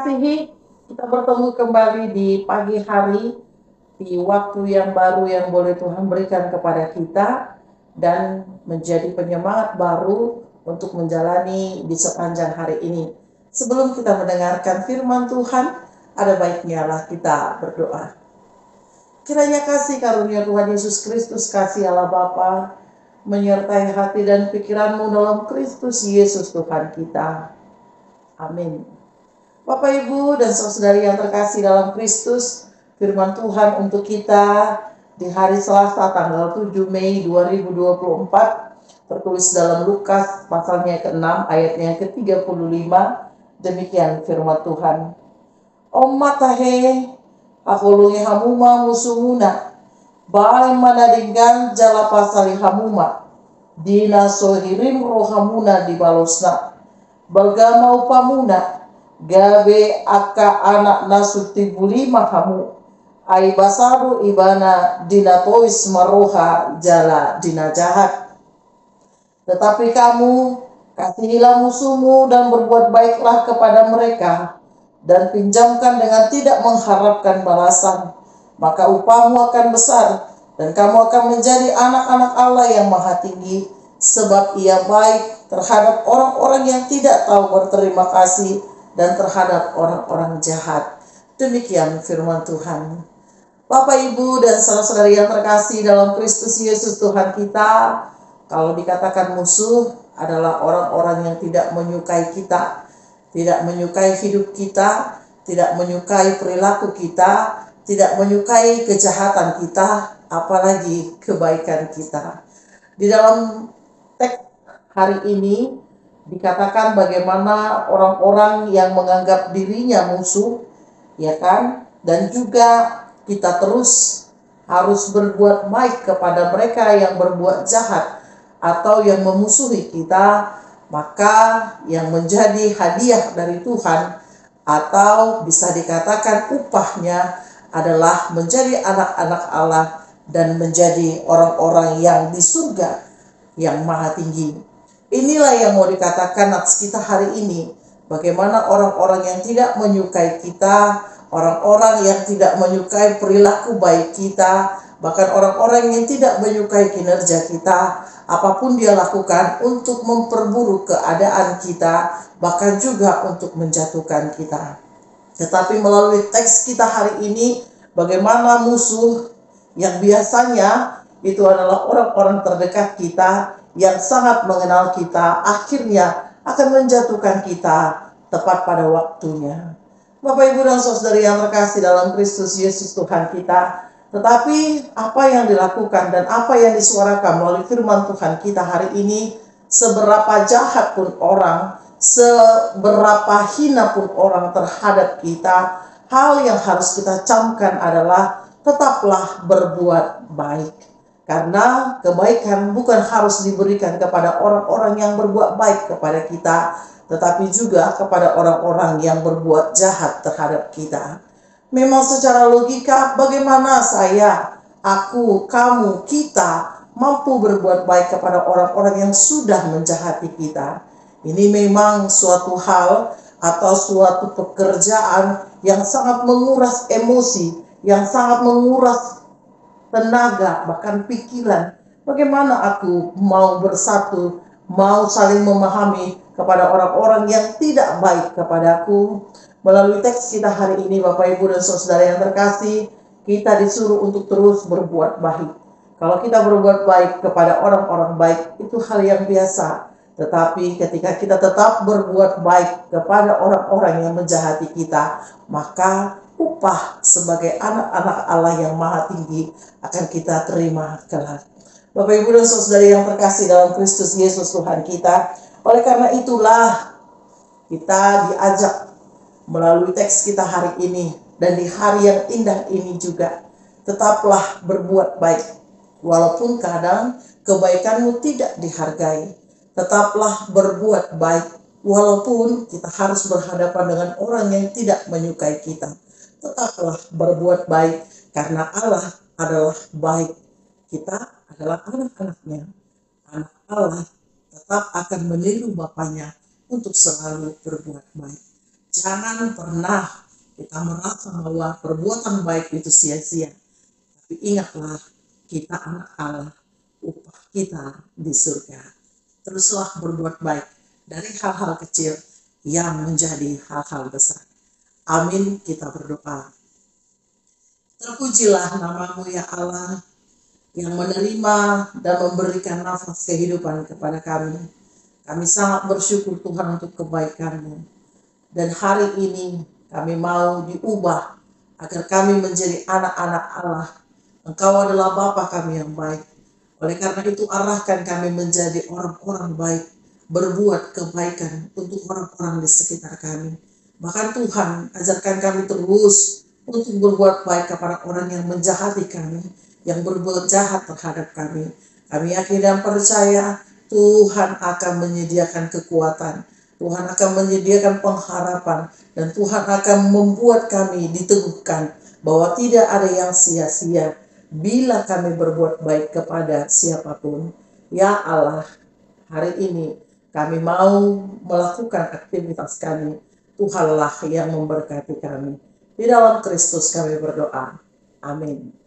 terkasihi, kita bertemu kembali di pagi hari, di waktu yang baru yang boleh Tuhan berikan kepada kita, dan menjadi penyemangat baru untuk menjalani di sepanjang hari ini. Sebelum kita mendengarkan firman Tuhan, ada baiknya lah kita berdoa. Kiranya kasih karunia Tuhan Yesus Kristus, kasih Allah Bapa, menyertai hati dan pikiranmu dalam Kristus Yesus Tuhan kita. Amin. Bapak, Ibu, dan saudari yang terkasih dalam Kristus, firman Tuhan untuk kita di hari Selasa tanggal 7 Mei 2024 tertulis dalam Lukas pasalnya ke-6 ayatnya ke-35. Demikian firman Tuhan. Om matahe hakolungi hamuma musumuna bae manadinggan jala pasali hamuma dina sohirim rohamuna di balosna balgama upamuna gabe aka anak nasuti bulima kamu ai basaru ibana dina tois maroha jala dina jahat. Tetapi kamu kasihilah musuhmu dan berbuat baiklah kepada mereka dan pinjamkan dengan tidak mengharapkan balasan, maka upahmu akan besar dan kamu akan menjadi anak-anak Allah yang maha tinggi, sebab ia baik terhadap orang-orang yang tidak tahu berterima kasih dan terhadap orang-orang jahat. Demikian firman Tuhan. Bapak, Ibu, dan saudara-saudari yang terkasih dalam Kristus Yesus Tuhan kita, kalau dikatakan musuh adalah orang-orang yang tidak menyukai kita, tidak menyukai hidup kita, tidak menyukai perilaku kita, tidak menyukai kejahatan kita, apalagi kebaikan kita. Di dalam teks hari ini dikatakan bagaimana orang-orang yang menganggap dirinya musuh, ya kan? Dan juga kita terus harus berbuat baik kepada mereka yang berbuat jahat atau yang memusuhi kita, maka yang menjadi hadiah dari Tuhan atau bisa dikatakan upahnya adalah menjadi anak-anak Allah dan menjadi orang-orang yang di surga yang maha tinggi. Inilah yang mau dikatakan nats kita hari ini. Bagaimana orang-orang yang tidak menyukai kita, orang-orang yang tidak menyukai perilaku baik kita, bahkan orang-orang yang tidak menyukai kinerja kita, apapun dia lakukan untuk memperburuk keadaan kita, bahkan juga untuk menjatuhkan kita. Tetapi melalui teks kita hari ini, bagaimana musuh yang biasanya itu adalah orang-orang terdekat kita yang sangat mengenal kita, akhirnya akan menjatuhkan kita tepat pada waktunya. Bapak, Ibu, dan saudari yang terkasih dalam Kristus Yesus Tuhan kita, tetapi apa yang dilakukan dan apa yang disuarakan melalui firman Tuhan kita hari ini, seberapa jahat pun orang, seberapa hina pun orang terhadap kita, hal yang harus kita camkan adalah tetaplah berbuat baik. Karena kebaikan bukan harus diberikan kepada orang-orang yang berbuat baik kepada kita, tetapi juga kepada orang-orang yang berbuat jahat terhadap kita. Memang secara logika, bagaimana saya, aku, kamu, kita mampu berbuat baik kepada orang-orang yang sudah menjahati kita? Ini memang suatu hal atau suatu pekerjaan yang sangat menguras emosi, yang sangat menguras tenaga, bahkan pikiran. Bagaimana aku mau bersatu, mau saling memahami kepada orang-orang yang tidak baik kepadaku? Melalui teks kita hari ini, Bapak, Ibu, dan saudara yang terkasih, kita disuruh untuk terus berbuat baik. Kalau kita berbuat baik kepada orang-orang baik, itu hal yang biasa. Tetapi ketika kita tetap berbuat baik kepada orang-orang yang menjahati kita, maka upah sebagai anak-anak Allah yang maha tinggi akan kita terima kelak. Bapak, Ibu, dan saudari yang terkasih dalam Kristus Yesus Tuhan kita, oleh karena itulah kita diajak melalui teks kita hari ini dan di hari yang indah ini juga, tetaplah berbuat baik walaupun kadang kebaikanmu tidak dihargai. Tetaplah berbuat baik walaupun kita harus berhadapan dengan orang yang tidak menyukai kita. Tetaplah berbuat baik karena Allah adalah baik. Kita adalah anak-anaknya. Anak Allah tetap akan meniru Bapaknya untuk selalu berbuat baik. Jangan pernah kita merasa bahwa perbuatan baik itu sia-sia. Tapi ingatlah, kita anak Allah, upah kita di surga. Teruslah berbuat baik dari hal-hal kecil yang menjadi hal-hal besar. Amin, kita berdoa. Terpujilah namamu ya Allah, yang menerima dan memberikan nafas kehidupan kepada kami. Kami sangat bersyukur Tuhan untuk kebaikan-Mu. Dan hari ini kami mau diubah agar kami menjadi anak-anak Allah. Engkau adalah Bapa kami yang baik. Oleh karena itu arahkan kami menjadi orang-orang baik, berbuat kebaikan untuk orang-orang di sekitar kami. Bahkan Tuhan, ajarkan kami terus untuk berbuat baik kepada orang yang menjahati kami, yang berbuat jahat terhadap kami. Kami yakin dan percaya Tuhan akan menyediakan kekuatan, Tuhan akan menyediakan pengharapan, dan Tuhan akan membuat kami diteguhkan bahwa tidak ada yang sia-sia bila kami berbuat baik kepada siapapun. Ya Allah, hari ini kami mau melakukan aktivitas kami. Tuhanlah yang memberkati kami. Di dalam Kristus kami berdoa. Amin.